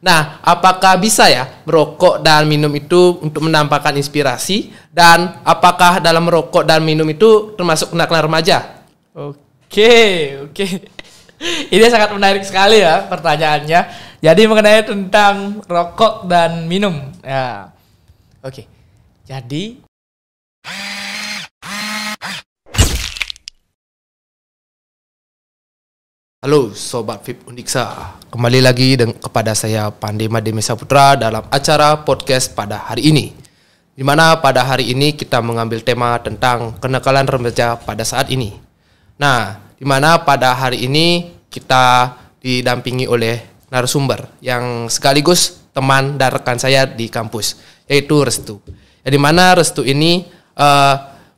Nah, apakah bisa ya merokok dan minum itu untuk menampakkan inspirasi? Dan apakah dalam merokok dan minum itu termasuk kenakalan remaja? Oke. Ini sangat menarik sekali ya pertanyaannya. Jadi mengenai tentang rokok dan minum. Ya. Oke. Jadi Halo Sobat VIP Undiksa, kembali lagi kepada saya Pandey Mademe Saputra dalam acara podcast pada hari ini. Di mana pada hari ini kita mengambil tema tentang kenakalan remaja pada saat ini. Nah, di mana pada hari ini kita didampingi oleh narasumber yang sekaligus teman dan rekan saya di kampus, yaitu Restu. Di mana Restu ini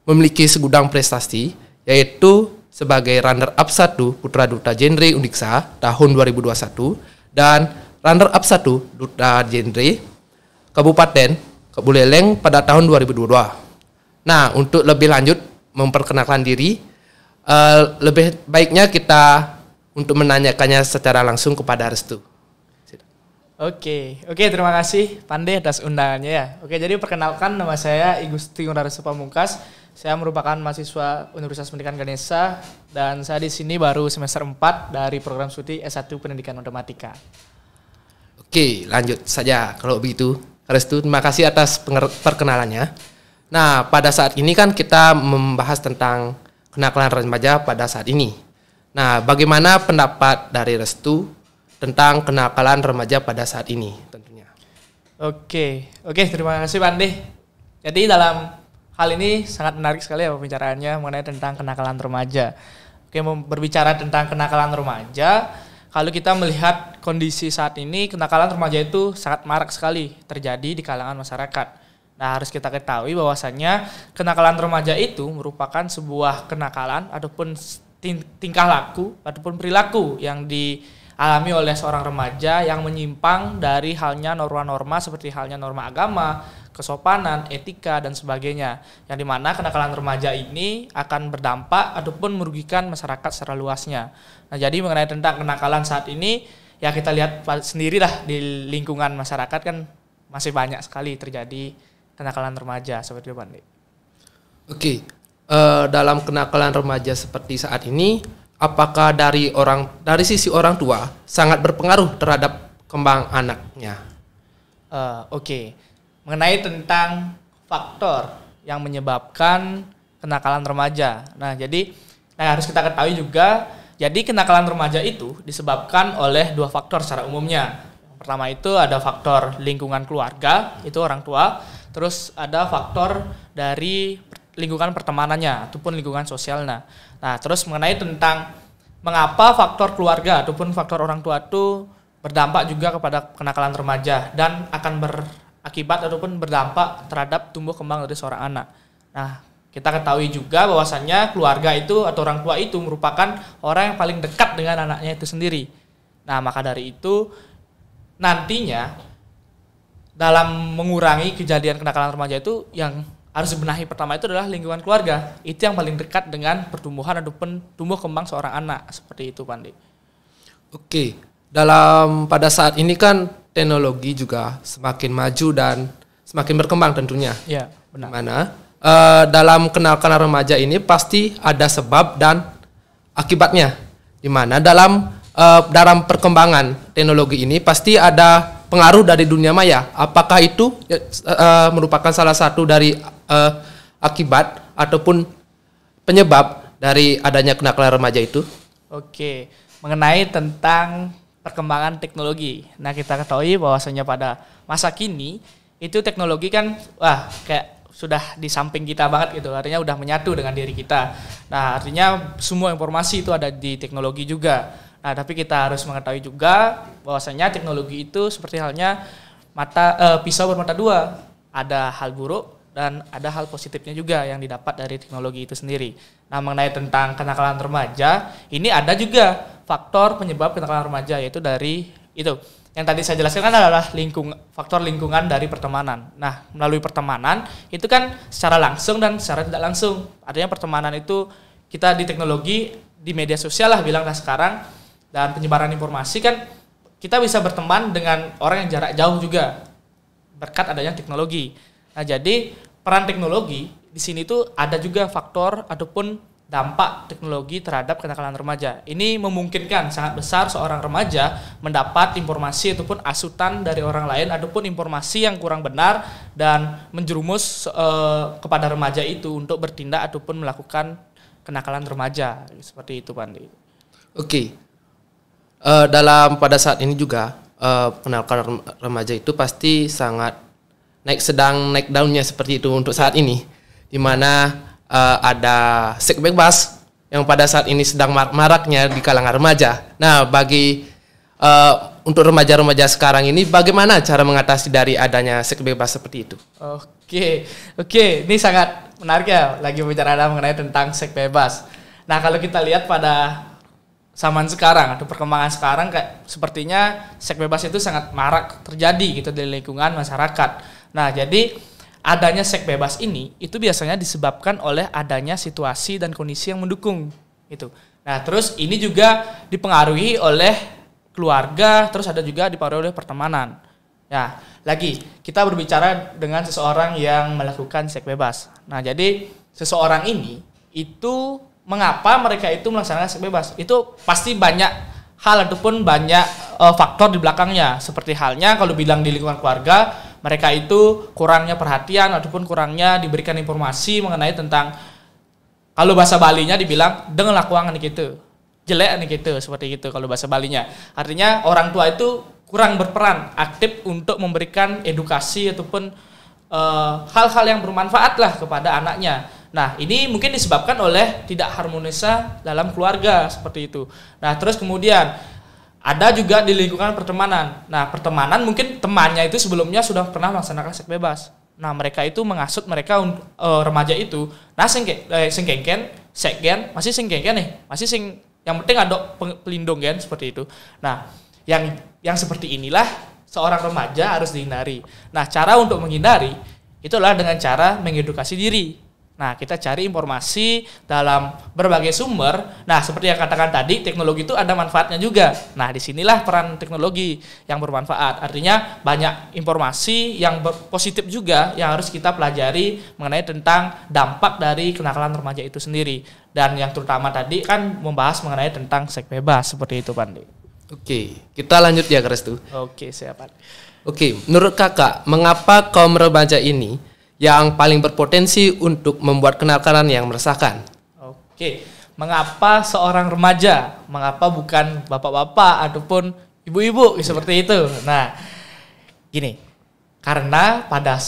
memiliki segudang prestasi, yaitu sebagai runner-up 1 Putra Duta Genre Undiksa tahun 2021 dan runner-up 1 Duta Genre Kabupaten Buleleng pada tahun 2022. Nah, untuk lebih lanjut memperkenalkan diri, lebih baiknya kita untuk menanyakannya secara langsung kepada Restu. Oke, terima kasih Pandey atas undangannya ya. Oke, jadi perkenalkan, nama saya Igusti Ngurah Pamungkas. Saya merupakan mahasiswa Universitas Pendidikan Ganesha dan saya di sini baru semester 4 dari program studi S1 Pendidikan Matematika. Oke, lanjut saja kalau begitu. Restu, terima kasih atas perkenalannya. Nah, pada saat ini kan kita membahas tentang kenakalan remaja pada saat ini. Nah, bagaimana pendapat dari Restu tentang kenakalan remaja pada saat ini tentunya? Oke, terima kasih Pandey. Jadi dalam hal ini sangat menarik sekali ya pembicaraannya mengenai tentang kenakalan remaja. Oke, berbicara tentang kenakalan remaja, kalau kita melihat kondisi saat ini, kenakalan remaja itu sangat marak sekali terjadi di kalangan masyarakat. Nah, harus kita ketahui bahwasannya kenakalan remaja itu merupakan sebuah kenakalan ataupun tingkah laku ataupun perilaku yang dialami oleh seorang remaja yang menyimpang dari halnya norma-norma seperti halnya norma agama, kesopanan, etika, dan sebagainya. Yang dimana kenakalan remaja ini akan berdampak ataupun merugikan masyarakat secara luasnya. Nah, jadi mengenai tentang kenakalan saat ini, ya kita lihat sendirilah di lingkungan masyarakat kan masih banyak sekali terjadi kenakalan remaja seperti itu, Pandey. Oke, dalam kenakalan remaja seperti saat ini, apakah dari sisi orang tua sangat berpengaruh terhadap kembang anaknya? Mengenai tentang faktor yang menyebabkan kenakalan remaja. Nah, jadi harus kita ketahui juga, jadi kenakalan remaja itu disebabkan oleh dua faktor secara umumnya. Yang pertama itu ada faktor lingkungan keluarga, itu orang tua. Terus ada faktor dari lingkungan pertemanannya ataupun lingkungan sosialnya. Nah, terus mengenai tentang mengapa faktor keluarga ataupun faktor orang tua itu berdampak juga kepada kenakalan remaja dan akan berakibat ataupun berdampak terhadap tumbuh kembang dari seorang anak. Nah, kita ketahui juga bahwasannya keluarga itu atau orang tua itu merupakan orang yang paling dekat dengan anaknya itu sendiri. Nah, maka dari itu nantinya dalam mengurangi kejadian kenakalan remaja itu yang harus dibenahi pertama itu adalah lingkungan keluarga. Itu yang paling dekat dengan pertumbuhan ataupun tumbuh kembang seorang anak. Seperti itu, Pandey. Oke, pada saat ini kan teknologi juga semakin maju dan semakin berkembang tentunya. Iya, benar. Mana dalam kenakalan remaja ini pasti ada sebab dan akibatnya. Di mana dalam perkembangan teknologi ini pasti ada pengaruh dari dunia maya. Apakah itu merupakan salah satu dari akibat ataupun penyebab dari adanya kenakalan remaja itu? Oke, mengenai tentang perkembangan teknologi. Nah, kita ketahui bahwasanya pada masa kini itu teknologi kan kayak sudah di samping kita banget gitu. Artinya udah menyatu dengan diri kita. Nah, artinya semua informasi itu ada di teknologi juga. Nah, tapi kita harus mengetahui juga bahwasanya teknologi itu seperti halnya pisau bermata dua. Ada hal buruk dan ada hal positifnya juga yang didapat dari teknologi itu sendiri. Nah, mengenai tentang kenakalan remaja, ini ada juga faktor penyebab kenakalan remaja, yaitu dari itu. Yang tadi saya jelaskan kan adalah faktor lingkungan dari pertemanan. Nah, melalui pertemanan itu kan secara langsung dan secara tidak langsung. Artinya pertemanan itu kita di teknologi, di media sosial lah bilanglah sekarang, dan penyebaran informasi kan kita bisa berteman dengan orang yang jarak jauh juga berkat adanya teknologi. Nah, jadi peran teknologi di sini tuh ada juga faktor ataupun dampak teknologi terhadap kenakalan remaja. Ini memungkinkan sangat besar seorang remaja mendapat informasi ataupun asutan dari orang lain ataupun informasi yang kurang benar dan menjerumus kepada remaja itu untuk bertindak ataupun melakukan kenakalan remaja. Seperti itu, Pandi. Oke. Dalam pada saat ini juga kenakalan remaja itu pasti sangat sedang naik daunnya seperti itu untuk saat ini, di mana ada seks bebas yang pada saat ini sedang maraknya di kalangan remaja. Nah, bagi untuk remaja-remaja sekarang ini, bagaimana cara mengatasi dari adanya seks bebas seperti itu? Oke, ini sangat menarik ya, lagi bicara mengenai tentang seks bebas. Nah, kalau kita lihat pada zaman sekarang atau perkembangan sekarang, kayak sepertinya seks bebas itu sangat marak terjadi gitu di lingkungan masyarakat. Nah, jadi adanya seks bebas ini itu biasanya disebabkan oleh adanya situasi dan kondisi yang mendukung gitu. Nah, terus ini juga dipengaruhi oleh keluarga, terus ada juga dipengaruhi oleh pertemanan. Ya, lagi kita berbicara dengan seseorang yang melakukan seks bebas. Nah, jadi seseorang ini itu mengapa mereka itu melaksanakan seks bebas? Itu pasti banyak hal ataupun banyak faktor di belakangnya. Seperti halnya kalau bilang di lingkungan keluarga, mereka itu kurangnya perhatian ataupun kurangnya diberikan informasi mengenai tentang, kalau bahasa Balinya dibilang dengan lakuang nih gitu, jelek nih gitu, seperti itu kalau bahasa Balinya. Artinya orang tua itu kurang berperan aktif untuk memberikan edukasi ataupun hal-hal yang bermanfaat lah kepada anaknya. Nah, ini mungkin disebabkan oleh tidak harmonisnya dalam keluarga seperti itu. Nah, terus kemudian ada juga di lingkungan pertemanan. Nah, pertemanan mungkin temannya itu sebelumnya sudah pernah melaksanakan seks bebas. Nah, mereka itu mengasut mereka remaja itu, nah sengkengken, sekgen, masih sengkengken nih, masih yang penting ada pelindung kan seperti itu. Nah, yang seperti inilah seorang remaja harus dihindari. Nah, cara untuk menghindari itulah dengan cara mengedukasi diri. Nah, kita cari informasi dalam berbagai sumber. Nah, seperti yang katakan tadi, teknologi itu ada manfaatnya juga. Nah, disinilah peran teknologi yang bermanfaat. Artinya banyak informasi yang positif juga yang harus kita pelajari mengenai tentang dampak dari kenakalan remaja itu sendiri. Dan yang terutama tadi kan membahas mengenai tentang seks bebas seperti itu, Pandi. Oke, kita lanjut ya, Restu. Oke, siap, Pandi. Oke, menurut kakak, mengapa kaum remaja ini yang paling berpotensi untuk membuat kenakalan yang meresahkan? Oke, mengapa seorang remaja? Mengapa bukan bapak-bapak ataupun ibu-ibu seperti itu? Nah, gini, karena pada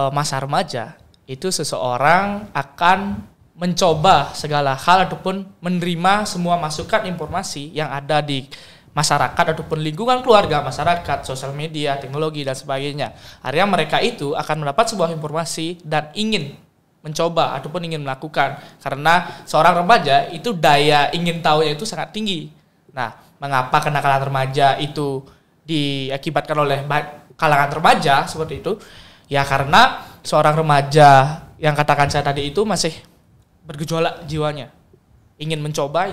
masa remaja itu seseorang akan mencoba segala hal ataupun menerima semua masukan informasi yang ada di masyarakat ataupun lingkungan keluarga, masyarakat, sosial media, teknologi dan sebagainya. Artinya mereka itu akan mendapat sebuah informasi dan ingin mencoba ataupun ingin melakukan, karena seorang remaja itu daya ingin tahunya itu sangat tinggi. Nah, mengapa kenakalan remaja itu diakibatkan oleh kalangan remaja seperti itu? Ya karena seorang remaja yang katakan saya tadi itu masih bergejolak jiwanya. Ingin mencoba,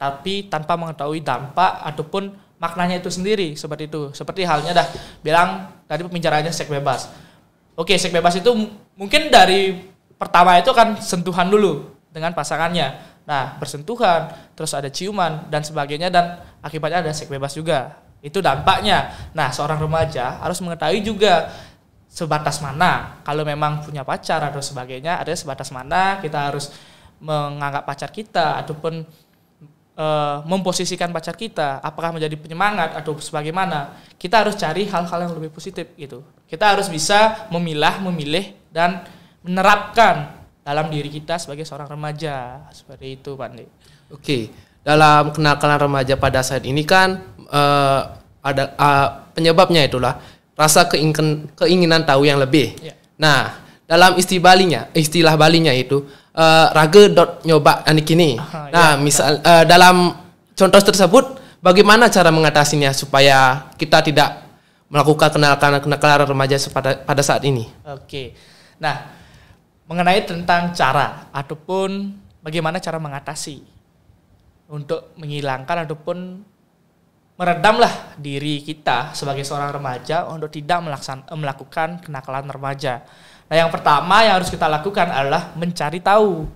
tapi tanpa mengetahui dampak ataupun maknanya itu sendiri, seperti itu. Seperti halnya bilang tadi pembicaraannya seks bebas. Oke, seks bebas itu mungkin dari pertama itu kan sentuhan dulu dengan pasangannya. Nah, bersentuhan, terus ada ciuman dan sebagainya, dan akibatnya ada seks bebas juga. Itu dampaknya. Nah, seorang remaja harus mengetahui juga sebatas mana, kalau memang punya pacar atau sebagainya, ada sebatas mana kita harus menganggap pacar kita ataupun memposisikan pacar kita, apakah menjadi penyemangat atau sebagaimana. Kita harus cari hal-hal yang lebih positif gitu. Kita harus bisa memilih dan menerapkan dalam diri kita sebagai seorang remaja, seperti itu, Pak Andi. Oke, dalam kenakalan remaja pada saat ini kan ada penyebabnya itulah rasa keinginan tahu yang lebih. Ya. Nah, dalam istilah Balinya itu raga nyoba anik ini. Nah, misal dalam contoh tersebut, bagaimana cara mengatasinya supaya kita tidak melakukan kenakalan remaja pada saat ini? Oke. Nah, mengenai tentang cara ataupun bagaimana cara mengatasi untuk menghilangkan ataupun meredamlah diri kita sebagai seorang remaja untuk tidak melakukan kenakalan remaja. Nah, yang pertama yang harus kita lakukan adalah mencari tahu.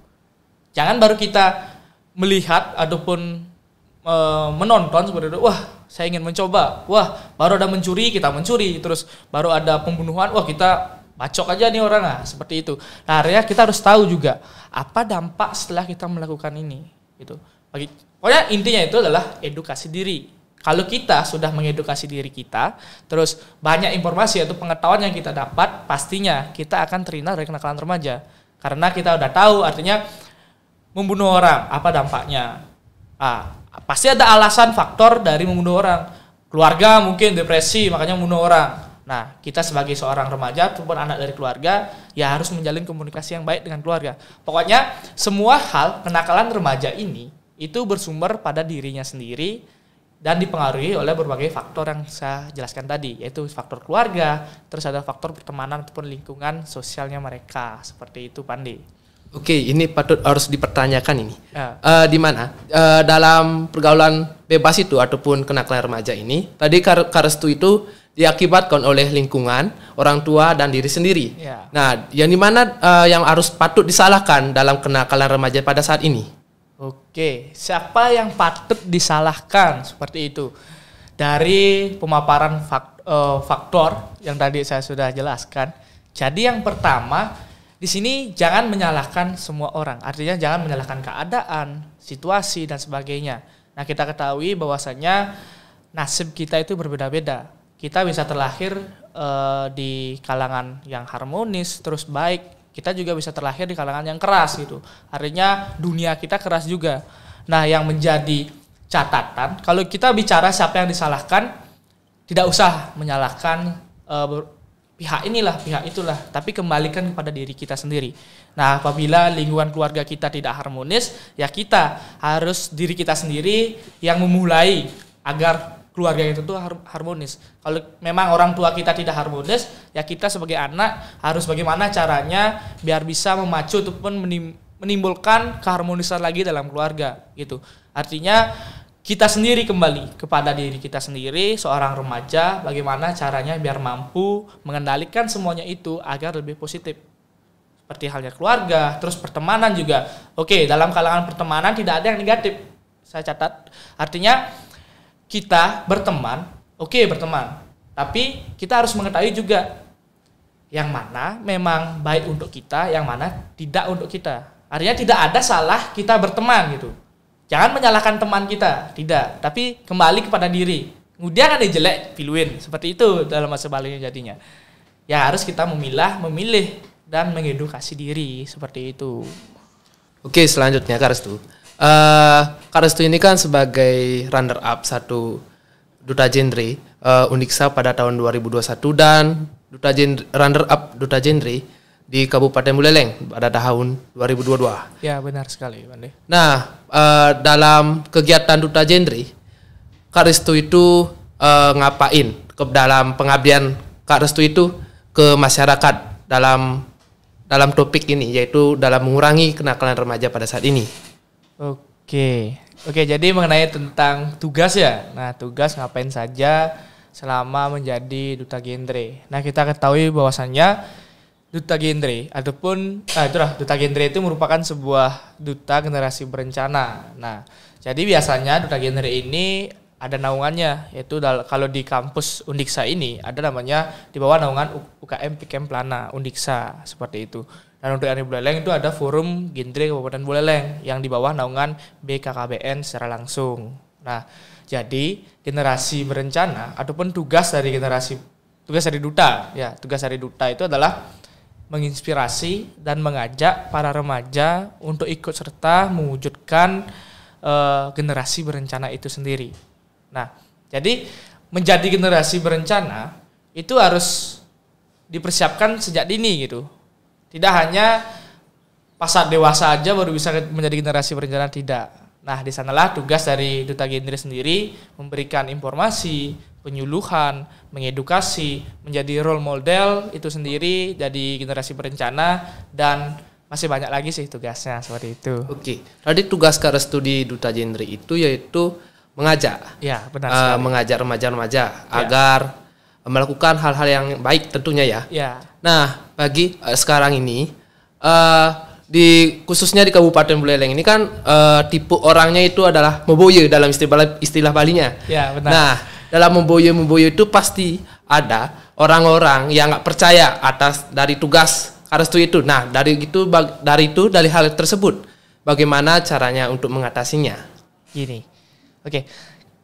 Jangan baru kita melihat ataupun menonton seperti itu, wah saya ingin mencoba, wah baru ada mencuri, kita mencuri, terus baru ada pembunuhan, wah kita bacok aja nih orang, nah seperti itu. Nah, akhirnya kita harus tahu juga apa dampak setelah kita melakukan ini, gitu. Pokoknya intinya itu adalah edukasi diri. Kalau kita sudah mengedukasi diri kita, terus banyak informasi atau pengetahuan yang kita dapat, pastinya kita akan terhindar dari kenakalan remaja. Karena kita udah tahu, artinya membunuh orang, apa dampaknya. Pasti ada alasan faktor dari membunuh orang. Keluarga mungkin depresi, makanya membunuh orang. Nah, kita sebagai seorang remaja ataupun anak dari keluarga, ya harus menjalin komunikasi yang baik dengan keluarga. Pokoknya semua hal kenakalan remaja ini, itu bersumber pada dirinya sendiri, dan dipengaruhi oleh berbagai faktor yang saya jelaskan tadi, yaitu faktor keluarga, terus ada faktor pertemanan ataupun lingkungan sosialnya mereka. Seperti itu, Pandi. Oke, ini patut harus dipertanyakan ini. Di mana dalam pergaulan bebas itu ataupun kenakalan remaja ini, tadi Karestu itu diakibatkan oleh lingkungan, orang tua dan diri sendiri. Ya. Nah, yang di mana yang harus patut disalahkan dalam kenakalan remaja pada saat ini? Oke, siapa yang patut disalahkan seperti itu? Dari pemaparan faktor yang tadi saya sudah jelaskan. Jadi yang pertama, di sini jangan menyalahkan semua orang. Artinya jangan menyalahkan keadaan, situasi dan sebagainya. Nah, kita ketahui bahwasanya nasib kita itu berbeda-beda. Kita bisa terlahir di kalangan yang harmonis, terus baik. Kita juga bisa terlahir di kalangan yang keras gitu. Artinya dunia kita keras juga. Nah, yang menjadi catatan, kalau kita bicara siapa yang disalahkan, tidak usah menyalahkan pihak inilah, pihak itulah, tapi kembalikan kepada diri kita sendiri. Nah, apabila lingkungan keluarga kita tidak harmonis, ya kita harus diri kita sendiri yang memulai agar keluarga itu tuh harmonis. Kalau memang orang tua kita tidak harmonis, ya kita sebagai anak harus bagaimana caranya biar bisa memacu ataupun menimbulkan keharmonisan lagi dalam keluarga gitu. Artinya kita sendiri kembali kepada diri kita sendiri, seorang remaja, bagaimana caranya biar mampu mengendalikan semuanya itu agar lebih positif. Seperti halnya keluarga, terus pertemanan juga. Oke, dalam kalangan pertemanan tidak ada yang negatif. Saya catat. Artinya kita berteman, berteman. Tapi kita harus mengetahui juga yang mana memang baik untuk kita, yang mana tidak untuk kita. Artinya tidak ada salah kita berteman gitu. Jangan menyalahkan teman kita, tidak. Tapi kembali kepada diri. Kemudian ada jelek, piluin. Seperti itu dalam masa baliknya jadinya. Ya harus kita memilih dan mengedukasi diri seperti itu. Oke, selanjutnya Karestu. Karestu ini kan sebagai runner up satu duta genre Undiksa pada tahun 2021 dan runner up duta genre di Kabupaten Buleleng pada tahun 2022. Ya, benar sekali, Bande. Nah, dalam kegiatan duta genre, Karestu itu ngapain dalam pengabdian Karestu itu ke masyarakat dalam topik ini, yaitu dalam mengurangi kenakalan remaja pada saat ini. Oke, jadi mengenai tentang tugas ya. Nah, tugas ngapain saja selama menjadi duta genre. Nah, kita ketahui bahwasannya duta genre ataupun duta genre itu merupakan sebuah duta generasi berencana. Nah, jadi biasanya duta genre ini ada naungannya, yaitu kalau di kampus Undiksa ini ada namanya di bawah naungan UKM Pikem Plana Undiksa seperti itu. Dan untuk yang di Buleleng itu ada Forum Genre Kabupaten Buleleng yang di bawah naungan BKKBN secara langsung. Nah, jadi generasi berencana ataupun tugas dari duta itu adalah menginspirasi dan mengajak para remaja untuk ikut serta mewujudkan generasi berencana itu sendiri. Nah, jadi menjadi generasi berencana itu harus dipersiapkan sejak dini gitu. Tidak hanya pas saat dewasa aja baru bisa menjadi generasi berencana, tidak. Nah, di sanalah tugas dari duta genre sendiri memberikan informasi, penyuluhan, mengedukasi, menjadi role model itu sendiri jadi generasi berencana, dan masih banyak lagi sih tugasnya seperti itu. Oke. Tadi tugas Karestu di duta genre itu yaitu mengajak. Ya, benar sekali. Mengajak remaja-remaja agar melakukan hal-hal yang baik tentunya ya. Ya. Nah, bagi sekarang ini khususnya di Kabupaten Buleleng ini kan tipe orangnya itu adalah memboye dalam istilah Balinya. Ya, benar. Nah, dalam memboye itu pasti ada orang-orang yang nggak percaya dari tugas Kak Restu itu. Nah, dari hal tersebut, bagaimana caranya untuk mengatasinya? Gini, oke,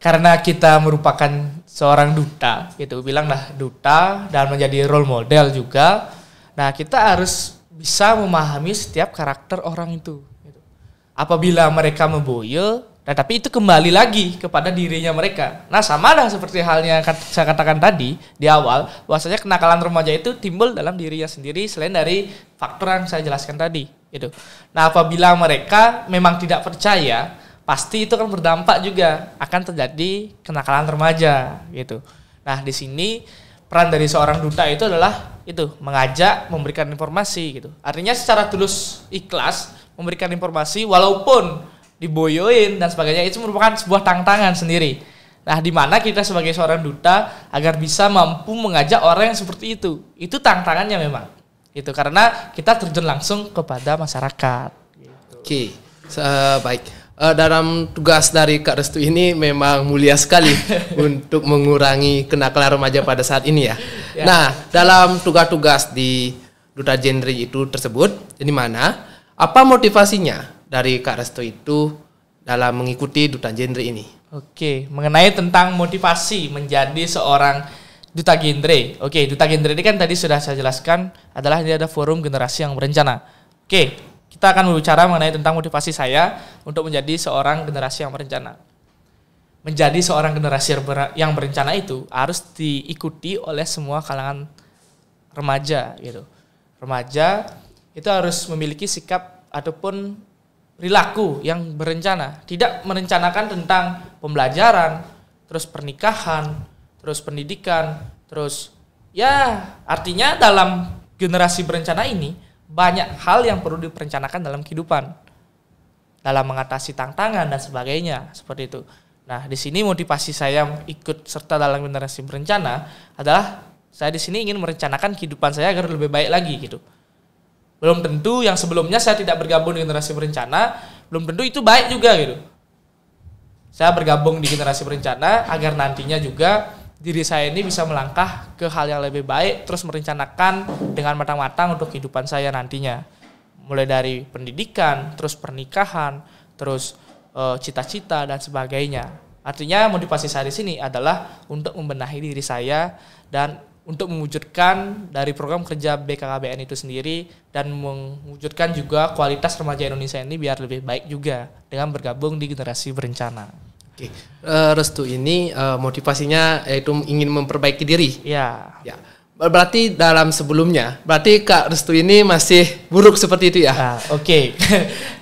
karena kita merupakan seorang duta, gitu, bilanglah duta dan menjadi role model juga. Nah, kita harus bisa memahami setiap karakter orang itu. Gitu. Apabila mereka memboye, tapi itu kembali lagi kepada dirinya mereka. Nah, sama dah seperti halnya saya katakan tadi di awal, bahwasanya kenakalan remaja itu timbul dalam dirinya sendiri selain dari faktor yang saya jelaskan tadi. Gitu. Nah, apabila mereka memang tidak percaya, pasti itu akan berdampak juga akan terjadi kenakalan remaja. Gitu. Nah, di sini peran dari seorang duta itu adalah mengajak, memberikan informasi. Gitu. Artinya secara tulus ikhlas memberikan informasi walaupun diboyoin dan sebagainya, itu merupakan sebuah tantangan sendiri. Nah, di mana kita sebagai seorang duta agar bisa mampu mengajak orang yang seperti itu tantangannya memang. Itu karena kita terjun langsung kepada masyarakat. Gitu. Oke, baik. Dalam tugas dari Kak Restu ini memang mulia sekali untuk mengurangi kenakalan remaja pada saat ini ya. Nah, dalam tugas-tugas di Duta Genre itu tersebut, di mana apa motivasinya dari Kak Restu itu dalam mengikuti Duta Genre ini? Oke, mengenai tentang motivasi menjadi seorang Duta Genre. Oke, Duta Genre ini kan tadi sudah saya jelaskan adalah ini ada forum generasi yang berencana. Oke, kita akan berbicara mengenai tentang motivasi saya untuk menjadi seorang generasi yang berencana. Menjadi seorang generasi yang berencana itu harus diikuti oleh semua kalangan remaja gitu. Remaja itu harus memiliki sikap ataupun perilaku yang berencana, tidak merencanakan tentang pembelajaran, terus pernikahan, terus pendidikan, terus ya artinya dalam generasi berencana ini banyak hal yang perlu diperencanakan dalam kehidupan, dalam mengatasi tantangan dan sebagainya seperti itu. Nah, di sini motivasi saya ikut serta dalam generasi berencana adalah saya di sini ingin merencanakan kehidupan saya agar lebih baik lagi gitu. Belum tentu yang sebelumnya saya tidak bergabung di generasi berencana, belum tentu itu baik juga gitu. Saya bergabung di generasi berencana agar nantinya juga diri saya ini bisa melangkah ke hal yang lebih baik, terus merencanakan dengan matang-matang untuk kehidupan saya nantinya. Mulai dari pendidikan, terus pernikahan, terus cita-cita dan sebagainya. Artinya motivasi saya di sini adalah untuk membenahi diri saya dan untuk mewujudkan dari program kerja BKKBN itu sendiri dan mewujudkan juga kualitas remaja Indonesia ini biar lebih baik juga dengan bergabung di generasi berencana. Oke, Restu ini motivasinya yaitu ingin memperbaiki diri. Ya. Berarti dalam sebelumnya, berarti Kak Restu ini masih buruk seperti itu ya? Nah, oke.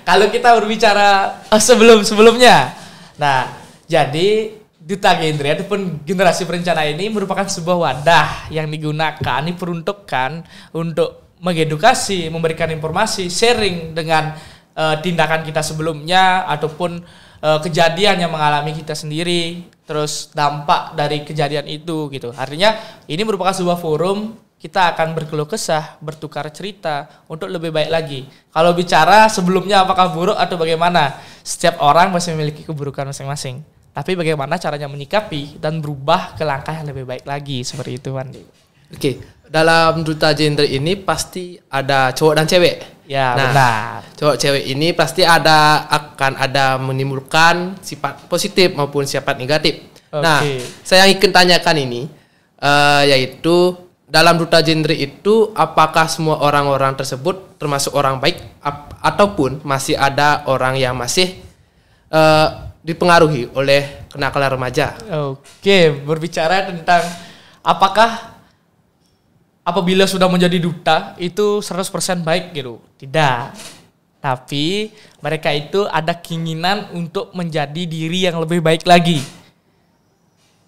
Kalau kita berbicara sebelumnya, nah jadi Duta Genre ataupun generasi berencana ini merupakan sebuah wadah yang digunakan, diperuntukkan untuk mengedukasi, memberikan informasi, sharing dengan tindakan kita sebelumnya ataupun kejadian yang mengalami kita sendiri, terus dampak dari kejadian itu gitu. Artinya ini merupakan sebuah forum kita akan berkeluh kesah, bertukar cerita untuk lebih baik lagi. Kalau bicara sebelumnya apakah buruk atau bagaimana, setiap orang masih memiliki keburukan masing-masing. Tapi bagaimana caranya menyikapi dan berubah ke langkah yang lebih baik lagi, seperti itu, Wandi. Oke, dalam Duta Genre ini pasti ada cowok dan cewek. Ya, benar. Cowok cewek ini pasti akan ada menimbulkan sifat positif maupun sifat negatif. Okay. Nah, saya ingin tanyakan ini, yaitu dalam Duta Genre itu apakah semua orang-orang tersebut termasuk orang baik ataupun masih ada orang yang masih dipengaruhi oleh kenakalan remaja? Oke, berbicara tentang apakah apabila sudah menjadi duta itu 100% baik gitu? Tidak. Tapi mereka itu ada keinginan untuk menjadi diri yang lebih baik lagi.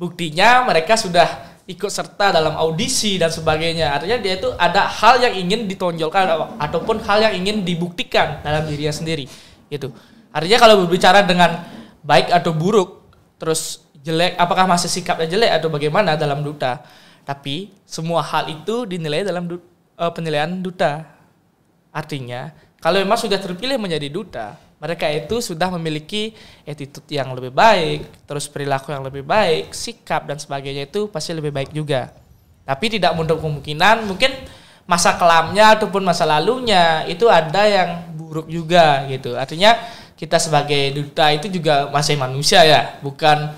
Buktinya mereka sudah ikut serta dalam audisi dan sebagainya. Artinya dia itu ada hal yang ingin ditonjolkan ataupun hal yang ingin dibuktikan dalam dirinya sendiri gitu. Artinya kalau berbicara dengan baik atau buruk, terus jelek, apakah masih sikapnya jelek atau bagaimana dalam duta. Tapi semua hal itu dinilai dalam penilaian duta. Artinya, kalau memang sudah terpilih menjadi duta, mereka itu sudah memiliki attitude yang lebih baik, terus perilaku yang lebih baik, sikap dan sebagainya itu pasti lebih baik juga. Tapi tidak menutup kemungkinan mungkin masa kelamnya ataupun masa lalunya itu ada yang buruk juga gitu. Artinya kita sebagai duta itu juga masih manusia ya, bukan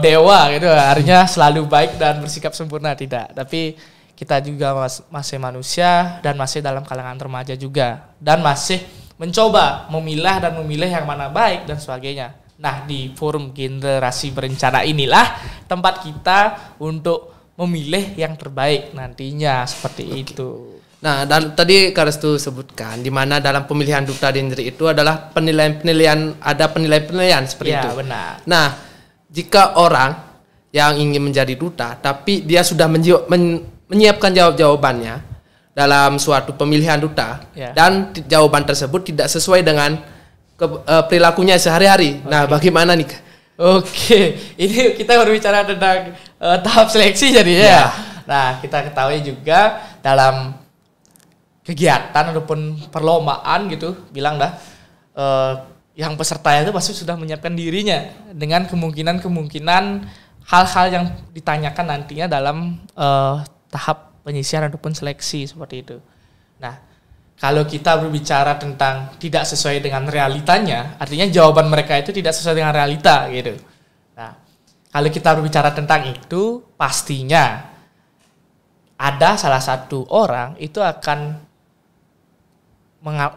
dewa gitu. Artinya selalu baik dan bersikap sempurna, tidak. Tapi kita juga masih manusia dan masih dalam kalangan remaja juga, dan masih mencoba memilah dan memilih yang mana baik dan sebagainya. Nah, di forum generasi berencana inilah tempat kita untuk memilih yang terbaik nantinya, seperti itu. Nah, dan tadi Kak Restu sebutkan di mana dalam pemilihan duta Dendri itu adalah penilaian-penilaian, ada penilaian-penilaian seperti itu. Ya, benar. Nah, jika orang yang ingin menjadi duta tapi dia sudah menyiapkan jawabannya dalam suatu pemilihan duta, dan jawaban tersebut tidak sesuai dengan perilakunya sehari-hari. Okay. Nah, bagaimana nih? Oke, ini kita berbicara tentang tahap seleksi jadinya ya. Nah, kita ketahui juga dalam kegiatan ataupun perlombaan gitu, bilang yang pesertanya itu pasti sudah menyiapkan dirinya dengan kemungkinan hal-hal yang ditanyakan nantinya dalam tahap penyisian ataupun seleksi seperti itu. Nah, kalau kita berbicara tentang tidak sesuai dengan realitanya, artinya jawaban mereka itu tidak sesuai dengan realita gitu. Nah, kalau kita berbicara tentang itu, pastinya ada salah satu orang itu akan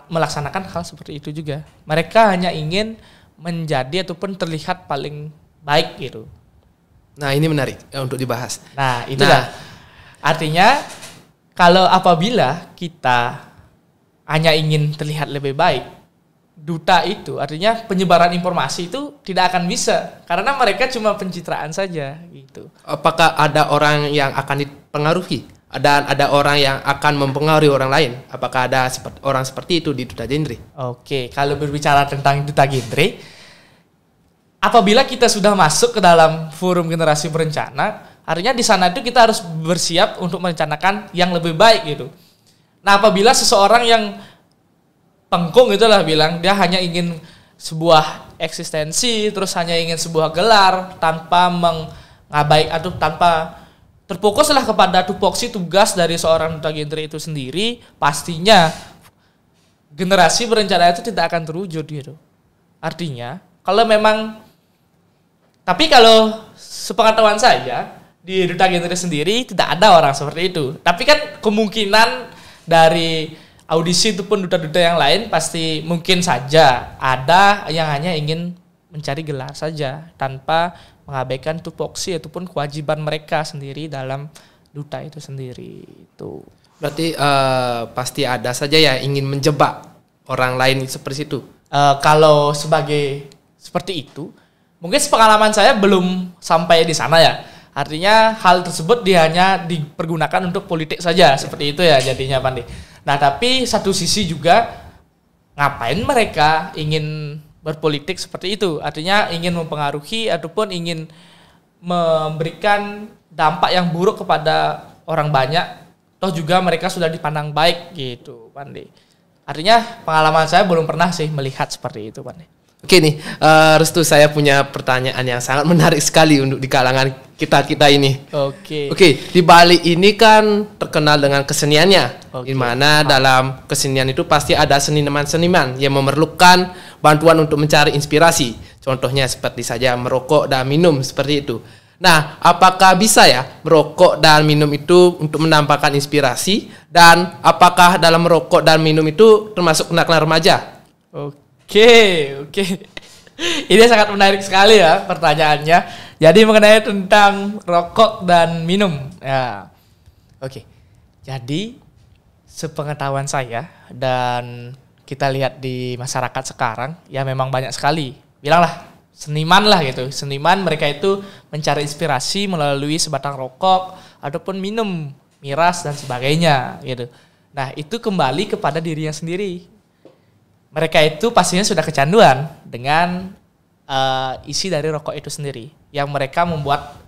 melaksanakan hal seperti itu juga. Mereka hanya ingin menjadi ataupun terlihat paling baik gitu. Nah, ini menarik untuk dibahas. Nah, itu artinya kalau apabila kita hanya ingin terlihat lebih baik, duta itu artinya penyebaran informasi itu tidak akan bisa, karena mereka cuma pencitraan saja gitu. Apakah ada orang yang akan dipengaruhi? Ada orang yang akan mempengaruhi orang lain? Apakah ada orang seperti itu di duta genre? Oke, kalau berbicara tentang duta genre, apabila kita sudah masuk ke dalam forum generasi berencana, artinya di sana itu kita harus bersiap untuk merencanakan yang lebih baik gitu. Nah, apabila seseorang yang pengkung itulah bilang dia hanya ingin sebuah eksistensi, terus hanya ingin sebuah gelar tanpa mengabaikan atau tanpa terfokuslah kepada tupoksi tugas dari seorang duta genre itu sendiri, pastinya generasi berencana itu tidak akan terwujud gitu. Artinya, kalau sepengetahuan saya di duta genre sendiri tidak ada orang seperti itu. Tapi kan kemungkinan dari audisi ataupun duta-duta yang lain pasti mungkin saja ada yang hanya ingin mencari gelar saja tanpa mengabaikan tupoksi ataupun kewajiban mereka sendiri dalam duta itu sendiri. Itu berarti pasti ada saja yang ingin menjebak orang lain seperti itu. Kalau seperti itu, mungkin pengalaman saya belum sampai di sana ya. Artinya hal tersebut dia hanya dipergunakan untuk politik saja, seperti itu ya jadinya Pandi. Nah, tapi satu sisi juga ngapain mereka ingin berpolitik seperti itu? Artinya ingin mempengaruhi ataupun ingin memberikan dampak yang buruk kepada orang banyak. Toh juga mereka sudah dipandang baik gitu, Pandi. Artinya pengalaman saya belum pernah sih melihat seperti itu, Pandi. Oke nih, Restu, saya punya pertanyaan yang sangat menarik sekali untuk di kalangan kita ini. Oke, di Bali ini kan terkenal dengan keseniannya. Di mana dalam kesenian itu pasti ada seniman-seniman yang memerlukan bantuan untuk mencari inspirasi. Contohnya seperti saja merokok dan minum seperti itu. Nah, apakah bisa ya merokok dan minum itu untuk menampakkan inspirasi? Dan apakah dalam merokok dan minum itu termasuk kenakalan remaja? Oke. Ini sangat menarik sekali ya pertanyaannya. Jadi mengenai tentang rokok dan minum. Ya. Oke. Jadi sepengetahuan saya dan kita lihat di masyarakat sekarang ya memang banyak sekali. Bilanglah seniman lah gitu. Seniman mereka itu mencari inspirasi melalui sebatang rokok ataupun minum miras dan sebagainya gitu. Nah, itu kembali kepada dirinya sendiri. Mereka itu pastinya sudah kecanduan dengan isi dari rokok itu sendiri yang mereka membuat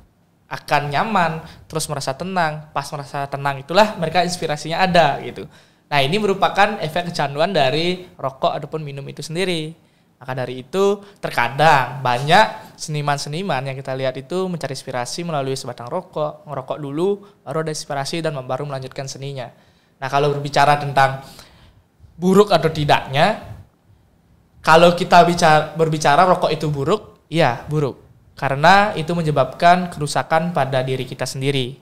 akan nyaman, terus merasa tenang. Pas merasa tenang itulah mereka inspirasinya ada gitu. Nah, ini merupakan efek kecanduan dari rokok ataupun minum itu sendiri. Maka dari itu terkadang banyak seniman-seniman yang kita lihat itu mencari inspirasi melalui sebatang rokok, ngerokok dulu, baru ada inspirasi dan baru melanjutkan seninya. Nah, kalau berbicara tentang buruk atau tidaknya, kalau kita berbicara rokok itu buruk, iya buruk. Karena itu menyebabkan kerusakan pada diri kita sendiri.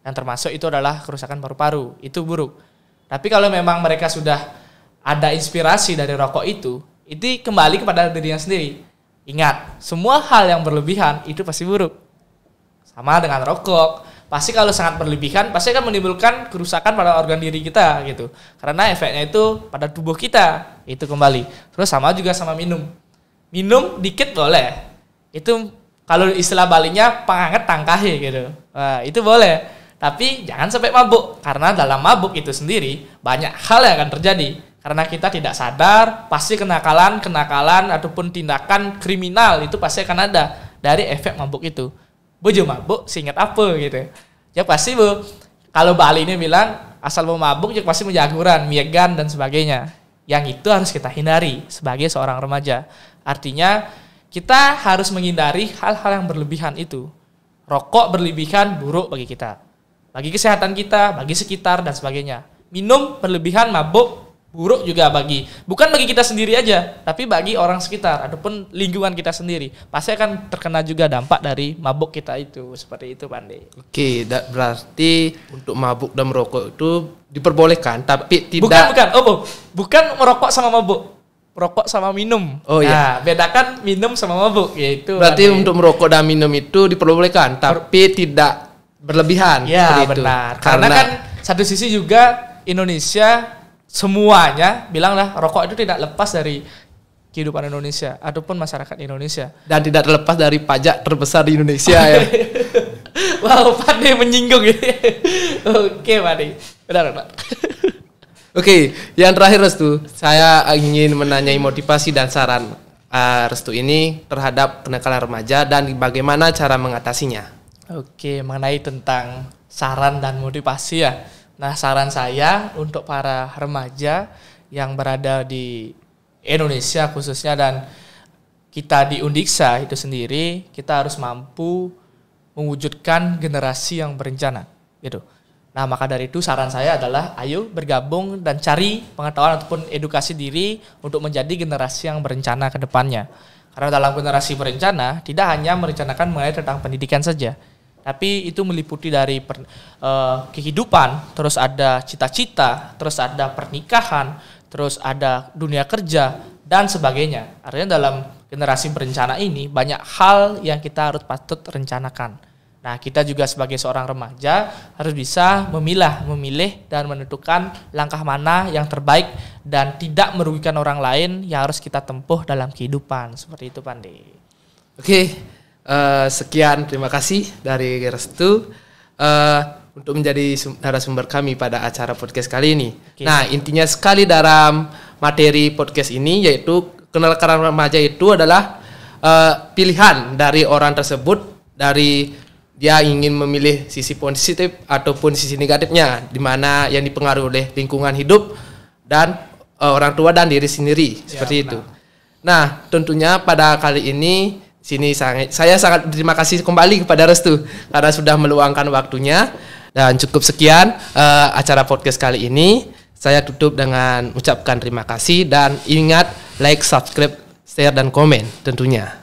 Yang termasuk itu adalah kerusakan paru-paru, itu buruk. Tapi kalau memang mereka sudah ada inspirasi dari rokok itu kembali kepada dirinya sendiri. Ingat, semua hal yang berlebihan itu pasti buruk. Sama dengan rokok. Pasti kalau sangat berlebihan, pasti akan menimbulkan kerusakan pada organ diri kita gitu. Karena efeknya itu pada tubuh kita, itu kembali. Terus sama juga sama minum. Minum dikit boleh. Itu kalau istilah Balinya penghangat tangkahe gitu. Nah, itu boleh. Tapi jangan sampai mabuk. Karena dalam mabuk itu sendiri banyak hal yang akan terjadi. Karena kita tidak sadar, pasti kenakalan ataupun tindakan kriminal itu pasti akan ada dari efek mabuk itu. Bojo mabuk, seingat apa gitu. Ya pasti kalau Bali ini bilang, asal mau mabuk ya pasti menjaguran, miegan dan sebagainya. Yang itu harus kita hindari sebagai seorang remaja. Artinya kita harus menghindari hal-hal yang berlebihan itu. Rokok berlebihan buruk bagi kita, bagi kesehatan kita, bagi sekitar dan sebagainya. Minum berlebihan, mabuk buruk juga bukan bagi kita sendiri aja, tapi bagi orang sekitar ataupun lingkungan kita sendiri. Pasti akan terkena juga dampak dari mabuk kita itu. Seperti itu, Pandi. Oke, berarti untuk mabuk dan merokok itu diperbolehkan, tapi tidak. Bukan merokok sama mabuk. Merokok sama minum. Oh iya. Nah, bedakan minum sama mabuk, yaitu. Berarti untuk merokok dan minum itu diperbolehkan, tapi tidak berlebihan. Ya, benar. Karena kan satu sisi juga Indonesia semuanya bilanglah rokok itu tidak lepas dari kehidupan Indonesia ataupun masyarakat Indonesia. Dan tidak terlepas dari pajak terbesar di Indonesia ya. Wow, Pade menyinggung ini. Oke, Pade. Benar. Oke, yang terakhir Restu, saya ingin menanyai motivasi dan saran Restu ini terhadap kenakalan remaja dan bagaimana cara mengatasinya. Oke, mengenai tentang saran dan motivasi ya. Nah, saran saya untuk para remaja yang berada di Indonesia khususnya dan kita di Undiksa itu sendiri, kita harus mampu mewujudkan generasi yang berencana, gitu. Nah, maka dari itu saran saya adalah ayo bergabung dan cari pengetahuan ataupun edukasi diri untuk menjadi generasi yang berencana ke depannya. Karena dalam generasi berencana tidak hanya merencanakan mengenai tentang pendidikan saja, tapi itu meliputi dari kehidupan, terus ada cita-cita, terus ada pernikahan, terus ada dunia kerja dan sebagainya. Artinya dalam generasi berencana ini banyak hal yang kita harus patut rencanakan. Nah, kita juga sebagai seorang remaja harus bisa memilih dan menentukan langkah mana yang terbaik dan tidak merugikan orang lain yang harus kita tempuh dalam kehidupan. Seperti itu, Pandi. Oke, sekian terima kasih dari Restu untuk menjadi narasumber kami pada acara podcast kali ini. Oke. Nah, intinya sekali dalam materi podcast ini yaitu kenakalan remaja itu adalah pilihan dari orang tersebut dari dia ingin memilih sisi positif ataupun sisi negatifnya, di mana yang dipengaruhi oleh lingkungan hidup dan orang tua dan diri sendiri, seperti itu. Nah, tentunya pada kali ini saya sangat terima kasih kembali kepada Restu karena sudah meluangkan waktunya. Dan cukup sekian acara podcast kali ini. Saya tutup dengan ucapkan terima kasih dan ingat like, subscribe, share dan komen tentunya.